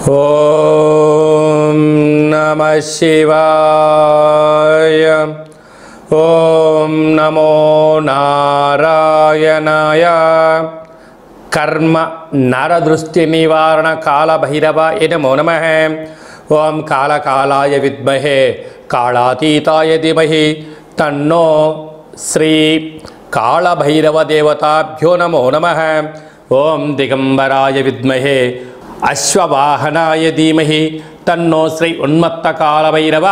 ఓం నమః శివాయ. ఓం నమో నారాయణాయ. కర్మ నరదృష్టి నివారణ కాళభైరవాయ నమో నమః. ఓం కాళకాలాయ విద్మహే కాళాతీతాయ ధీమహి తన్నో శ్రీ కాళభైరవ దేవతాభ్యో నమో నమః. ఓం దిగంబరాయ విద్మహే అశ్వవాహనాయ ధీమహి తన్నో శ్రీ ఉన్మత్త కాళభైరవ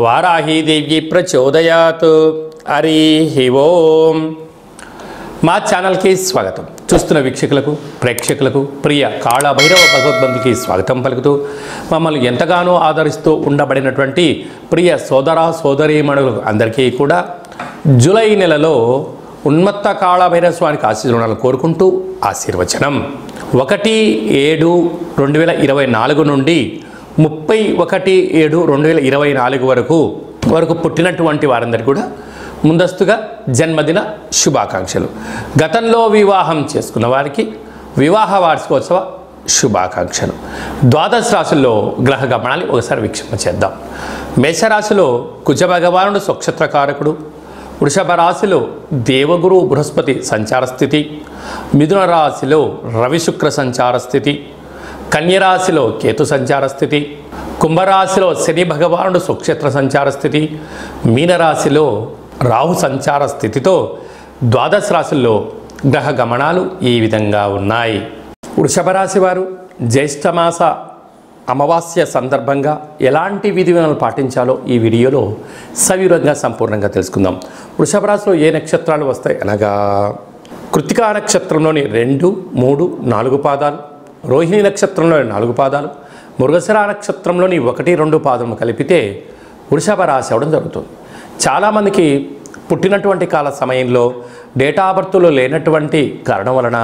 వారాహీదేవి ప్రచోదయాత్. హరి ఓం. మా ఛానల్కి స్వాగతం. చూస్తున్న వీక్షకులకు ప్రేక్షకులకు ప్రియ కాళభైరవ భగవద్బంధుకి స్వాగతం పలుకుతూ మమ్మల్ని ఎంతగానో ఆదరిస్తూ ఉండబడినటువంటి ప్రియ సోదర సోదరీమణులకు అందరికీ కూడా జూలై నెలలో ఉన్మత్త కాళభైరవ స్వామికి ఆశీర్వాదాలు కోరుకుంటూ ఆశీర్వచనం. 1/7/2024 నుండి 31/7/2024 వరకు పుట్టినటువంటి వారందరికీ కూడా ముందస్తుగా జన్మదిన శుభాకాంక్షలు. గతంలో వివాహం చేసుకున్న వారికి వివాహ వార్షికోత్సవ శుభాకాంక్షలు. ద్వాదశ రాశుల్లో గ్రహ గమనాన్ని ఒకసారి వీక్షణ చేద్దాం. మేషరాశిలో కుజ భగవానుడు స్వక్షత్రకారకుడు. వృషభ రాశిలో దేవగురు బృహస్పతి సంచార స్థితి. మిథున రాశిలో రవి శుక్ర సంచార స్థితి. కన్యరాశిలో కేతు సంచార స్థితి. కుంభరాశిలో శని భగవానుడు స్వక్షేత్ర సంచార స్థితి. మీనరాశిలో రాహు సంచార స్థితితో ద్వాదశ రాశుల్లో గ్రహ గమనాలు ఈ విధంగా ఉన్నాయి. వృషభ రాశి వారు జ్యేష్ఠమాస అమావాస్య సందర్భంగా ఎలాంటి విధి విధానాలు పాటించాలో ఈ వీడియోలో సవివరంగా సంపూర్ణంగా తెలుసుకుందాం. వృషభ రాశిలో ఏ నక్షత్రాలు వస్తాయి అనగా కృత్తికా నక్షత్రంలోని 2, 3, 4 పాదాలు, రోహిణి నక్షత్రంలోని 4 పాదాలు, మృగశిర నక్షత్రంలోని 1, 2 పాదము కలిపితే వృషభ రాశి అవడం జరుగుతుంది. చాలామందికి పుట్టినటువంటి కాల సమయంలో డేటా ఆఫ్ బర్త్లో లేనటువంటి కారణం వలన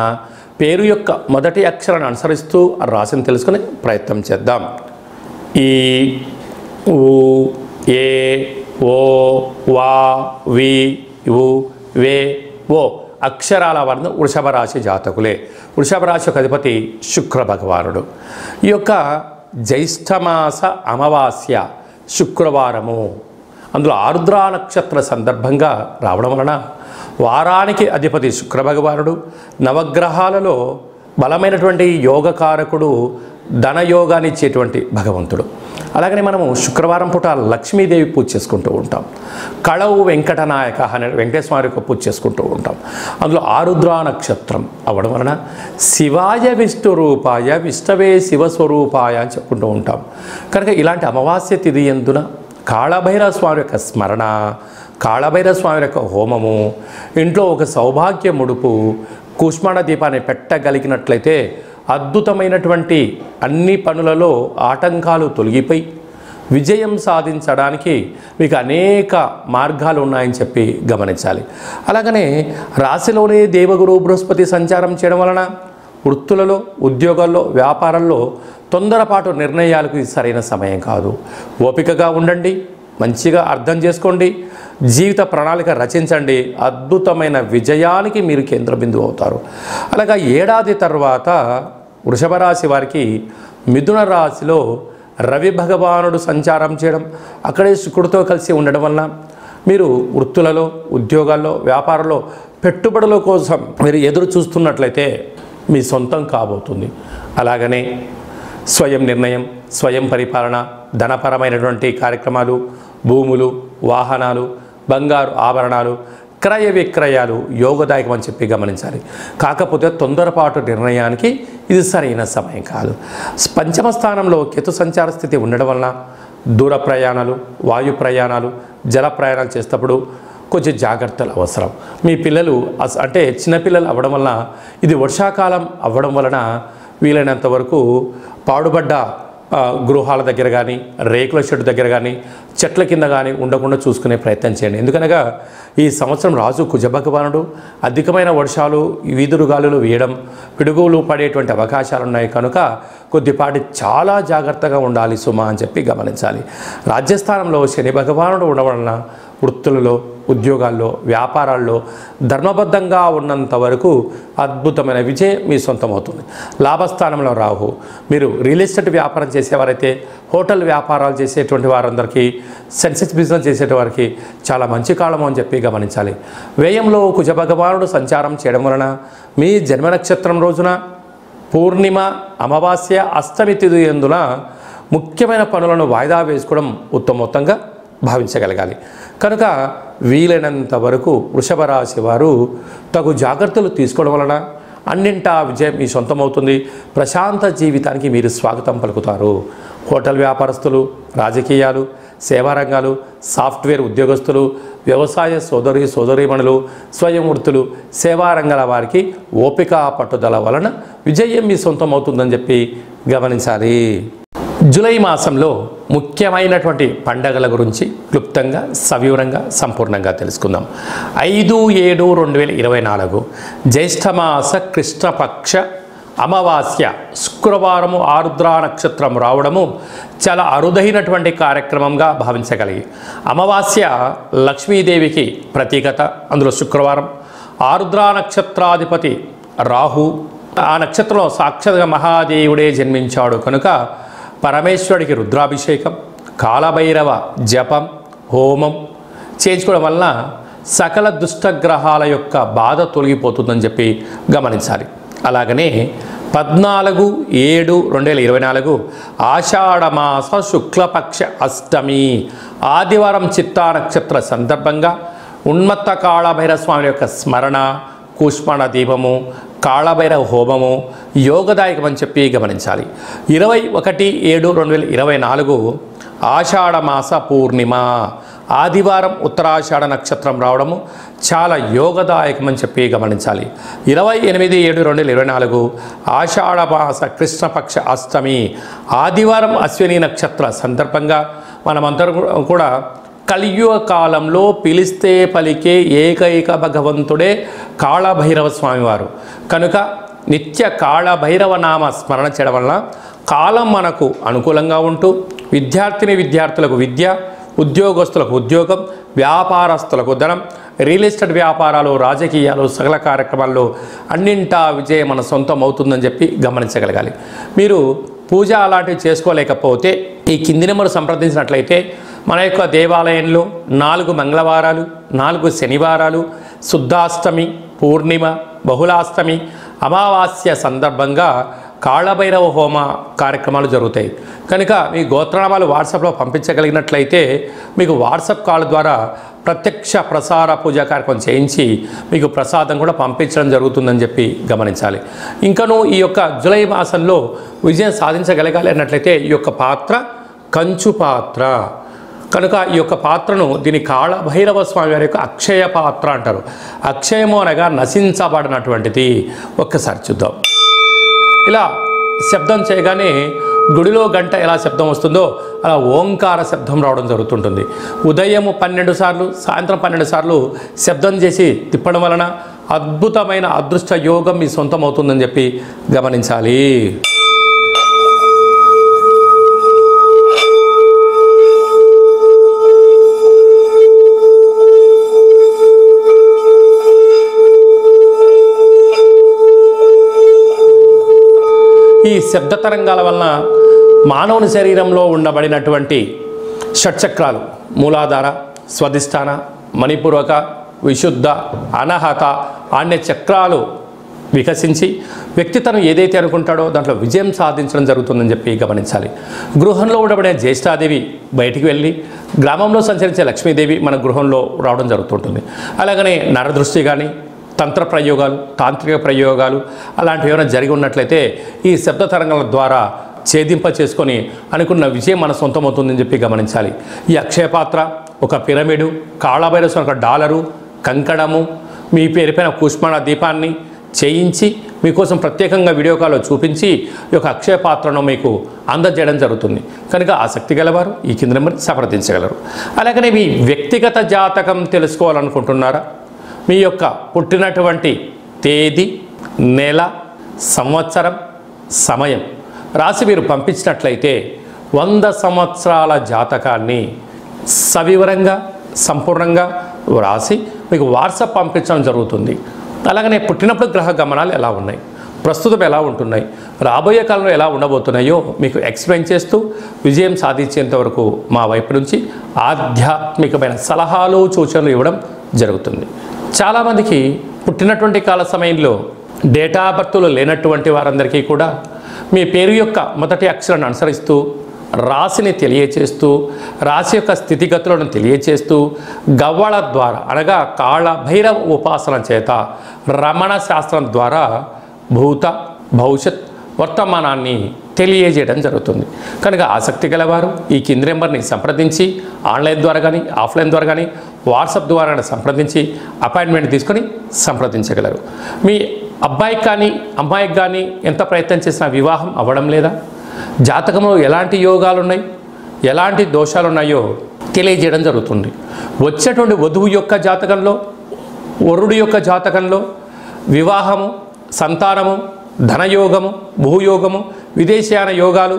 పేరు యొక్క మొదటి అక్షరాన్ని అనుసరిస్తూ రాశిని తెలుసుకునే ప్రయత్నం చేద్దాం. ఈ ఊ ఏ ఓ వా వి ఉ వే ఓ అక్షరాల వర్ణ వృషభ రాశి జాతకులే. వృషభ రాశి యొక్క అధిపతి శుక్ర భగవానుడు. ఈ యొక్క జ్యేష్ఠమాస అమావాస్య శుక్రవారము, అందులో ఆరుద్ర నక్షత్ర సందర్భంగా రావడం వలన వారానికి అధిపతి శుక్ర భగవానుడు, నవగ్రహాలలో బలమైనటువంటి యోగకారకుడు, ధనయోగాన్ని ఇచ్చేటువంటి భగవంతుడు. అలాగనే మనము శుక్రవారం పూట లక్ష్మీదేవి పూజ చేసుకుంటూ ఉంటాం. కళవు వెంకటనాయక అనే వెంకటేశ్వర యొక్క పూజ చేసుకుంటూ ఉంటాం. అందులో ఆరుద్ర నక్షత్రం అవ్వడం వలన శివాయ విష్ణు రూపాయ విష్ణవే శివస్వరూపాయ అని చెప్పుకుంటూ ఉంటాం. కనుక ఇలాంటి అమావాస్య తిథి యందున కాళభైరవ స్వామి యొక్క స్మరణ, కాళభైరవ స్వామి యొక్క హోమము, ఇంట్లో ఒక సౌభాగ్య ముడుపు, కూష్మాండ దీపాన్ని పెట్టగలిగినట్లయితే అద్భుతమైనటువంటి అన్ని పనులలో ఆటంకాలు తొలగిపోయి విజయం సాధించడానికి మీకు అనేక మార్గాలు ఉన్నాయని చెప్పి గమనించాలి. అలాగనే రాశిలోనే దేవగురు బృహస్పతి సంచారం చేయడం వలన వృత్తులలో, ఉద్యోగాల్లో, వ్యాపారాల్లో తొందరపాటు నిర్ణయాలకు ఇది సరైన సమయం కాదు. ఓపికగా ఉండండి, మంచిగా అర్థం చేసుకోండి, జీవిత ప్రణాళిక రచించండి. అద్భుతమైన విజయానికి మీరు కేంద్ర బిందువు అవుతారు. అలాగా ఏడాది తర్వాత వృషభ రాశి వారికి మిథున రాశిలో రవి భగవానుడు సంచారం చేయడం, అక్కడే శుక్రుడితో కలిసి ఉండడం వలన మీరు వృత్తులలో, ఉద్యోగాల్లో, వ్యాపారంలో పెట్టుబడుల కోసం మీరు ఎదురు చూస్తున్నట్లయితే మీ సొంతం కాబోతుంది. అలాగనే స్వయం నిర్ణయం, స్వయం పరిపాలన, ధనపరమైనటువంటి కార్యక్రమాలు, భూములు, వాహనాలు, బంగారు ఆభరణాలు, క్రయ విక్రయాలు యోగదాయకం అని చెప్పి గమనించాలి. కాకపోతే తొందరపాటు నిర్ణయానికి ఇది సరైన సమయం కాదు. పంచమ స్థానంలో కేతు సంచార స్థితి ఉండడం వలన దూర ప్రయాణాలు, వాయు ప్రయాణాలు, జల ప్రయాణాలు చేసేటప్పుడు కొంచెం జాగ్రత్తలు అవసరం. మీ పిల్లలు అంటే చిన్నపిల్లలు అవ్వడం వలన, ఇది వర్షాకాలం అవ్వడం వలన వీలైనంత వరకు పాడుబడ్డ గృహాల దగ్గర కానీ, రేకుల షెడ్ దగ్గర కానీ, చెట్ల కింద కానీ ఉండకుండా చూసుకునే ప్రయత్నం చేయండి. ఎందుకనగా ఈ సంవత్సరం రాజు కుజ భగవానుడు అధికమైన వర్షాలు, వీధురు గాలులు వేయడం, పిడుగులు పడేటువంటి అవకాశాలు ఉన్నాయి. కనుక కొద్దిపాటి చాలా జాగ్రత్తగా ఉండాలి సుమా అని చెప్పి గమనించాలి. రాజ్యస్థానంలో శని భగవానుడు ఉండడం వలన వృత్తులలో, ఉద్యోగాల్లో, వ్యాపారాల్లో ధర్మబద్ధంగా ఉన్నంత వరకు అద్భుతమైన విజయం మీ సొంతమవుతుంది. లాభస్థానంలో రాహు. మీరు రియల్ ఎస్టేట్ వ్యాపారం చేసేవారైతే, హోటల్ వ్యాపారాలు చేసేటువంటి వారందరికీ, సెన్సెక్స్ బిజినెస్ చేసేటి వారికి చాలా మంచి కాలం అని చెప్పి గమనించాలి. వ్యయంలో కుజ భగవానుడు సంచారం చేయడం వలన మీ జన్మ నక్షత్రం రోజున పూర్ణిమ, అమావాస్య, అష్టమి తిథి యందున ముఖ్యమైన పనులను వాయిదా వేసుకోవడం ఉత్తమోత్తంగా భావించగలగాలి. కనుక వీలైనంత వరకు వృషభ రాశి వారు తగు జాగ్రత్తలు తీసుకోవడం వలన అన్నింటా విజయం మీ సొంతమవుతుంది. ప్రశాంత జీవితానికి మీరు స్వాగతం పలుకుతారు. హోటల్ వ్యాపారస్తులు, రాజకీయాలు, సేవారంగాలు, సాఫ్ట్వేర్ ఉద్యోగస్తులు, వ్యవసాయ సోదరీమణులు, స్వయం వృత్తులు, సేవారంగాల వారికి ఓపిక పట్టుదల వలన విజయం మీ సొంతమవుతుందని చెప్పి గమనించాలి. జూలై మాసంలో ముఖ్యమైనటువంటి పండగల గురించి క్లుప్తంగా, సవివరంగా, సంపూర్ణంగా తెలుసుకుందాం. 5/7/2024 జ్యేష్ఠమాస కృష్ణపక్ష అమావాస్య శుక్రవారము ఆరుద్రా నక్షత్రం రావడము చాలా అరుదైనటువంటి కార్యక్రమంగా భావించగలిగి, అమావాస్య లక్ష్మీదేవికి ప్రతీకత. అందులో శుక్రవారం, ఆరుద్రా నక్షత్రాధిపతి రాహు, ఆ నక్షత్రంలో సాక్షాత్గా మహాదేవుడే జన్మించాడు కనుక పరమేశ్వరుడికి రుద్రాభిషేకం, కాలభైరవ జపం, హోమం చేయించుకోవడం వలన సకల దుష్టగ్రహాల యొక్క బాధ తొలగిపోతుందని చెప్పి గమనించాలి. అలాగనే 14/7/2024 ఆషాఢమాస శుక్లపక్ష అష్టమి ఆదివారం చిత్తా నక్షత్ర సందర్భంగా ఉన్మత్త కాళభైరవ స్వామి యొక్క స్మరణ, కూష్మాణ దీపము, కాళభైరవ హోమము యోగదాయకమని చెప్పి గమనించాలి. 21/7/2024 ఆషాఢమాస పూర్ణిమ ఆదివారం ఉత్తరాషాఢ నక్షత్రం రావడము చాలా యోగదాయకమని చెప్పి గమనించాలి. 28/7/2024 ఆషాఢమాస కృష్ణపక్ష అష్టమి ఆదివారం అశ్విని నక్షత్ర సందర్భంగా మనమందరం కూడా కలియుగ కాలంలో పిలిస్తే పలికే ఏకైక భగవంతుడే కాళభైరవ స్వామివారు కనుక నిత్య కాళభైరవ నామ స్మరణ చేయడం వలన కాలం మనకు అనుకూలంగా ఉంటూ విద్యార్థులకు విద్య, ఉద్యోగస్తులకు ఉద్యోగం, వ్యాపారస్తులకు ధనం, రియల్ ఎస్టేట్ వ్యాపారాలు, రాజకీయాలు, సకల కార్యక్రమాల్లో అన్నింటా విజయం మన సొంతం అవుతుందని చెప్పి గమనించగలగాలి. మీరు పూజ అలాంటివి చేసుకోలేకపోతే ఈ కింది నెంబరు సంప్రదించినట్లయితే మన యొక్క దేవాలయంలో 4 మంగళవారాలు, 4 శనివారాలు, శుద్ధాష్టమి, పూర్ణిమ, బహుళాష్టమి, అమావాస్య సందర్భంగా కాళభైరవ హోమ కార్యక్రమాలు జరుగుతాయి. కనుక మీ గోత్రనామాలు వాట్సాప్లో పంపించగలిగినట్లయితే మీకు వాట్సాప్ కాల్ ద్వారా ప్రత్యక్ష ప్రసార పూజా కార్యక్రమం చేయించి మీకు ప్రసాదం కూడా పంపించడం జరుగుతుందని చెప్పి గమనించాలి. ఇంకనూ ఈ యొక్క జూలై మాసంలో విజయం సాధించగలగాలి అన్నట్లయితే ఈ యొక్క పాత్ర కంచు పాత్ర కనుక ఈ యొక్క పాత్రను దీని కాళభైరవ స్వామి వారి యొక్క అక్షయ పాత్ర అంటారు. అక్షయము అనగా నశించబడినటువంటిది. ఒక్కసారి చూద్దాం. ఇలా శబ్దం చేయగానే గుడిలో గంట ఎలా శబ్దం వస్తుందో అలా ఓంకార శబ్దం రావడం జరుగుతుంటుంది. ఉదయం 12 సార్లు, సాయంత్రం 12 సార్లు శబ్దం చేసి తిప్పడం వలన అద్భుతమైన అదృష్ట యోగం మీ సొంతం అవుతుందని చెప్పి గమనించాలి. ఈ శబ్ద తరంగాల వలన మానవుని శరీరంలో ఉండబడినటువంటి షట్చక్రాలు మూలాధార, స్వధిష్టాన, మణిపూర్వక, విశుద్ధ, అనహత అనే చక్రాలు వికసించి వ్యక్తి తను ఏదైతే అనుకుంటాడో దాంట్లో విజయం సాధించడం జరుగుతుందని చెప్పి గమనించాలి. గృహంలో ఉండబడే జ్యేష్ఠాదేవి బయటికి వెళ్ళి గ్రామంలో సంచరించే లక్ష్మీదేవి మన గృహంలో రావడం జరుగుతుంటుంది. అలాగనే నరదృష్టి కానీ, తంత్ర ప్రయోగాలు, తాంత్రిక ప్రయోగాలు అలాంటివి ఏమైనా జరిగి ఉన్నట్లయితే ఈ శబ్ద తరంగాల ద్వారా ఛేదింప చేసుకొని అనుకున్న విజయం మన సొంతమవుతుందని చెప్పి గమనించాలి. ఈ అక్షయ పాత్ర, ఒక పిరమిడు, కాళభైరవ ఒక డాలరు, కంకణము, మీ పేరుపైన కూష్మాణ దీపాన్ని చేయించి మీకోసం ప్రత్యేకంగా వీడియో కాల్లో చూపించి ఈ యొక్క అక్షయ పాత్రను మీకు అందజేయడం జరుగుతుంది. కనుక ఆసక్తి గలవారు ఈ కింద నెంబర్ సంప్రదించగలరు. అలాగనే మీ వ్యక్తిగత జాతకం తెలుసుకోవాలనుకుంటున్నారా? మీ యొక్క పుట్టినటువంటి తేదీ, నెల, సంవత్సరం, సమయం రాసి మీరు పంపించినట్లయితే 100 సంవత్సరాల జాతకాన్ని సవివరంగా, సంపూర్ణంగా వ్రాసి మీకు వాట్సాప్ పంపించడం జరుగుతుంది. అలాగనే పుట్టినప్పుడు గ్రహ గమనాలు ఎలా ఉన్నాయి, ప్రస్తుతం ఎలా ఉంటున్నాయి, రాబోయే కాలంలో ఎలా ఉండబోతున్నాయో మీకు ఎక్స్ప్లెయిన్ చేస్తూ విజయం సాధించేంత వరకు మా వైపు నుంచి ఆధ్యాత్మికమైన సలహాలు సూచనలు ఇవ్వడం జరుగుతుంది. చాలామందికి పుట్టినటువంటి కాల సమయంలో డేటా బర్త్లు లేనటువంటి వారందరికీ కూడా మీ పేరు యొక్క మొదటి అక్షరాన్ని అనుసరిస్తూ రాశిని తెలియచేస్తూ రాశి యొక్క స్థితిగతులను తెలియచేస్తూ గవ్వళ ద్వారా అనగా కాళభైరవ ఉపాసన చేత రమణ శాస్త్రం ద్వారా భూత భవిష్యత్ వర్తమానాన్ని తెలియజేయడం జరుగుతుంది. కనుక ఆసక్తి గలవారు ఈ కింది నెంబర్ని సంప్రదించి ఆన్లైన్ ద్వారా కానీ ఆఫ్లైన్ ద్వారా కానీ వాట్సాప్ ద్వారా సంప్రదించి అపాయింట్మెంట్ తీసుకొని సంప్రదించగలరు. మీ అబ్బాయికి కానీ అమ్మాయికి కానీ ఎంత ప్రయత్నం చేసినా వివాహం అవ్వడం లేదా, జాతకంలో ఎలాంటి యోగాలు ఉన్నాయి, ఎలాంటి దోషాలు ఉన్నాయో తెలియజేయడం జరుగుతుంది. వచ్చేటువంటి వధువు యొక్క జాతకంలో, వరుడు యొక్క జాతకంలో వివాహము, సంతానము, ధనయోగము, భూయోగము, విదేశీయాన యోగాలు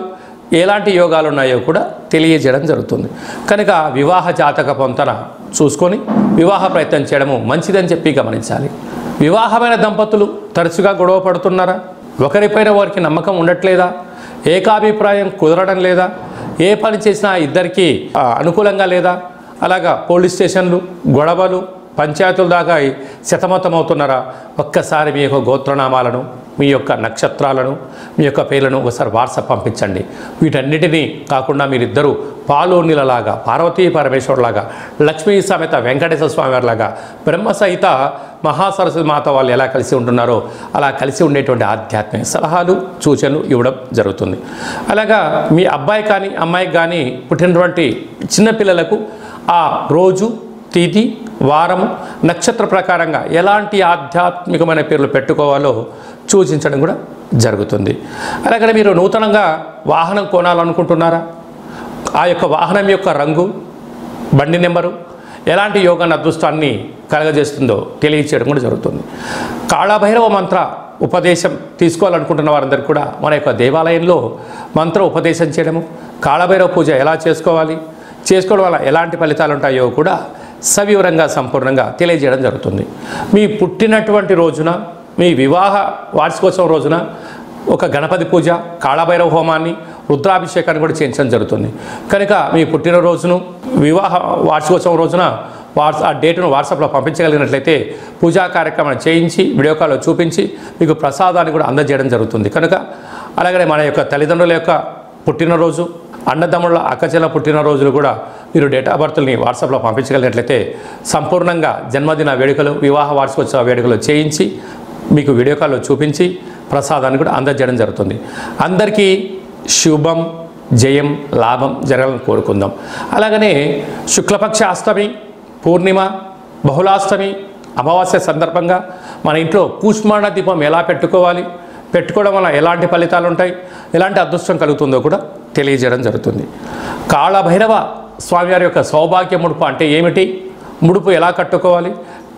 ఎలాంటి యోగాలు ఉన్నాయో కూడా తెలియజేయడం జరుగుతుంది. కనుక వివాహ జాతక పొంతన చూసుకొని వివాహ ప్రయత్నం చేయడము మంచిదని చెప్పి గమనించాలి. వివాహమైన దంపతులు తరచుగా గొడవ పడుతున్నారా, ఒకరిపైన వారికి నమ్మకం ఉండట్లేదా, ఏకాభిప్రాయం కుదరడం లేదా, ఏ పని చేసినా ఇద్దరికీ అనుకూలంగా లేదా, అలాగా పోలీస్ స్టేషన్లు, గొడవలు, పంచాయతీల దాకా శతమతమవుతున్నారా, ఒక్కసారి మీ యొక్క గోత్రనామాలను, మీ యొక్క నక్షత్రాలను, మీ యొక్క పేర్లను ఒకసారి వాట్సాప్ పంపించండి. వీటన్నిటినీ కాకుండా మీరిద్దరూ పాలు నీళ్ళలాగా, పార్వతీ పరమేశ్వరులాగా, లక్ష్మీ సమేత వెంకటేశ్వర స్వామి వారిలాగా, బ్రహ్మ సహిత మహాసరస్వతి మాత వాళ్ళు ఎలా కలిసి ఉంటున్నారో అలా కలిసి ఉండేటువంటి ఆధ్యాత్మిక సలహాలు సూచనలు ఇవ్వడం జరుగుతుంది. అలాగా మీ అబ్బాయి కానీ అమ్మాయికి కానీ పుట్టినటువంటి చిన్నపిల్లలకు ఆ రోజు, తిథి, వారము, నక్షత్ర ప్రకారంగా ఎలాంటి ఆధ్యాత్మికమైన పేర్లు పెట్టుకోవాలో సూచించడం కూడా జరుగుతుంది. అలాగే మీరు నూతనంగా వాహనం కొనాలనుకుంటున్నారా, ఆ యొక్క వాహనం యొక్క రంగు, బండి నెంబరు ఎలాంటి యోగాన్ని అదృష్టాన్ని కలగజేస్తుందో తెలియచేయడం కూడా జరుగుతుంది. కాళభైరవ మంత్ర ఉపదేశం తీసుకోవాలనుకుంటున్న వారందరికీ కూడా మన యొక్క దేవాలయంలో మంత్ర ఉపదేశం చేయడము, కాళభైరవ పూజ ఎలా చేసుకోవాలి, చేసుకోవడం వల్ల ఎలాంటి ఫలితాలు ఉంటాయో కూడా సవివరంగా సంపూర్ణంగా తెలియజేయడం జరుగుతుంది. మీ పుట్టినటువంటి రోజున, మీ వివాహ వార్షికోత్సవం రోజున ఒక గణపతి పూజ, కాళభైరవ హోమాన్ని, రుద్రాభిషేకాన్ని కూడా చేయించడం జరుగుతుంది. కనుక మీ పుట్టినరోజును, వివాహ వార్షికోత్సవం రోజున ఆ డేటును వాట్సాప్లో పంపించగలిగినట్లయితే పూజా కార్యక్రమాన్ని చేయించి వీడియో కాల్లో చూపించి మీకు ప్రసాదాన్ని కూడా అందజేయడం జరుగుతుంది. కనుక అలాగే మన యొక్క తల్లిదండ్రుల యొక్క పుట్టినరోజు, అన్నదమ్ముల అక్కచెల్ల పుట్టినరోజులు కూడా మీరు డేట్ ఆఫ్ బర్త్ని వాట్సాప్లో పంపించగలిగినట్లయితే సంపూర్ణంగా జన్మదిన వేడుకలు, వివాహ వార్షికోత్సవ వేడుకలు చేయించి మీకు వీడియో కాల్లో చూపించి ప్రసాదాన్ని కూడా అందజేయడం జరుగుతుంది. అందరికీ శుభం, జయం, లాభం జరగాలని కోరుకుందాం. అలాగనే శుక్లపక్ష అష్టమి, పూర్ణిమ, బహుళాష్టమి, అమావాస్య సందర్భంగా మన ఇంట్లో కూష్మాండ దీపం ఎలా పెట్టుకోవడం వల్ల ఎలాంటి ఫలితాలు ఉంటాయి, ఎలాంటి అదృష్టం కలుగుతుందో కూడా తెలియజేయడం జరుగుతుంది. కాళభైరవ స్వామివారి యొక్క సౌభాగ్య ముడుపు అంటే ఏమిటి, ముడుపు ఎలా కట్టుకోవాలి,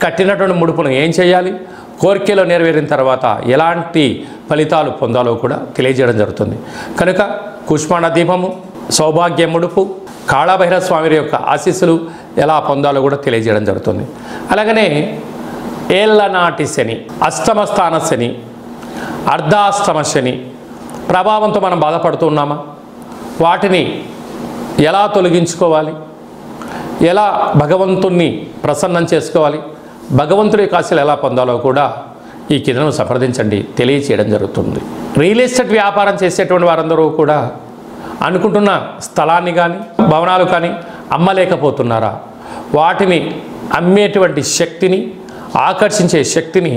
కట్టినటువంటి ముడుపును ఏం చేయాలి, కోరికలు నెరవేరిన తర్వాత ఎలాంటి ఫలితాలు పొందాలో కూడా తెలియజేయడం జరుగుతుంది. కనుక కూష్మాండ దీపము, సౌభాగ్య ముడుపు, కాళభైరవ స్వామి యొక్క ఆశీస్సులు ఎలా పొందాలో కూడా తెలియజేయడం జరుగుతుంది. అలాగనే ఏళ్ళనాటి శని, అష్టమ స్థాన శని, అర్ధాష్టమ శని ప్రభావంతో మనం బాధపడుతున్నామా, వాటిని ఎలా తొలగించుకోవాలి, ఎలా భగవంతుణ్ణి ప్రసన్నం చేసుకోవాలి, భగవంతుడి కాశీలు ఎలా పొందాలో కూడా ఈ కిందను సంప్రదించండి, తెలియచేయడం జరుగుతుంది. రియల్ ఎస్టేట్ వ్యాపారం చేసేటువంటి వారందరూ కూడా అనుకుంటున్న స్థలాన్ని కానీ భవనాలు కానీ అమ్మలేకపోతున్నారా, వాటిని అమ్మేటువంటి శక్తిని, ఆకర్షించే శక్తిని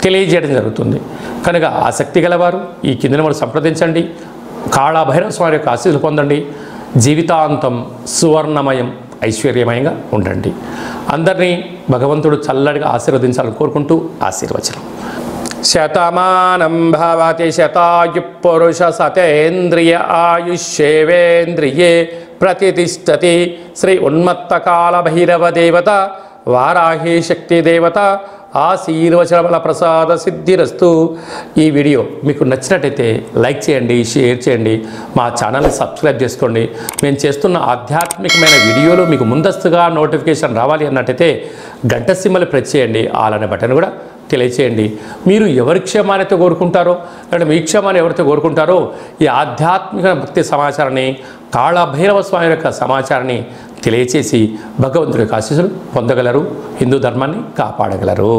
తెలియజేయడం జరుగుతుంది. కనుక ఆసక్తి గలవారు ఈ కిందను మనం సంప్రదించండి, కాళభైరవ స్వామి యొక్క ఆశీస్సులు పొందండి, జీవితాంతం సువర్ణమయం, ఐశ్వర్యమయంగా ఉండండి. అందరినీ భగవంతుడు చల్లడిగా ఆశీర్వదించాలని కోరుకుంటూ ఆశీర్వచనం. శతమానం భవతి శతాయు పురుష సతేంద్రియ ఆయుష్యేవేంద్రియే ప్రతిష్టతి. శ్రీ ఉన్మత్త కాళభైరవ దేవత, వారాహి శక్తి దేవత, ఆశీర్వచన బల ప్రసాద సిద్ధిరస్తు. ఈ వీడియో మీకు నచ్చినట్టయితే లైక్ చేయండి, షేర్ చేయండి, మా ఛానల్ని సబ్స్క్రైబ్ చేసుకోండి. మేము చేస్తున్న ఆధ్యాత్మికమైన వీడియోలు మీకు ముందస్తుగా నోటిఫికేషన్ రావాలి అన్నట్టయితే గంట సింబల్ ప్రెస్ చేయండి, ఆల్ అనే బటన్ కూడా తెలియచేయండి. మీరు ఎవరి క్షేమాన్ని కోరుకుంటారో అంటే మీ క్షేమాన్ని ఎవరితో కోరుకుంటారో ఈ ఆధ్యాత్మిక భక్తి సమాచారాన్ని, కాళభైరవ స్వామి యొక్క సమాచారాన్ని తెలియచేసి భగవంతుడి యొక్క ఆశీస్సులు పొందగలరు, హిందూ ధర్మాన్ని కాపాడగలరు.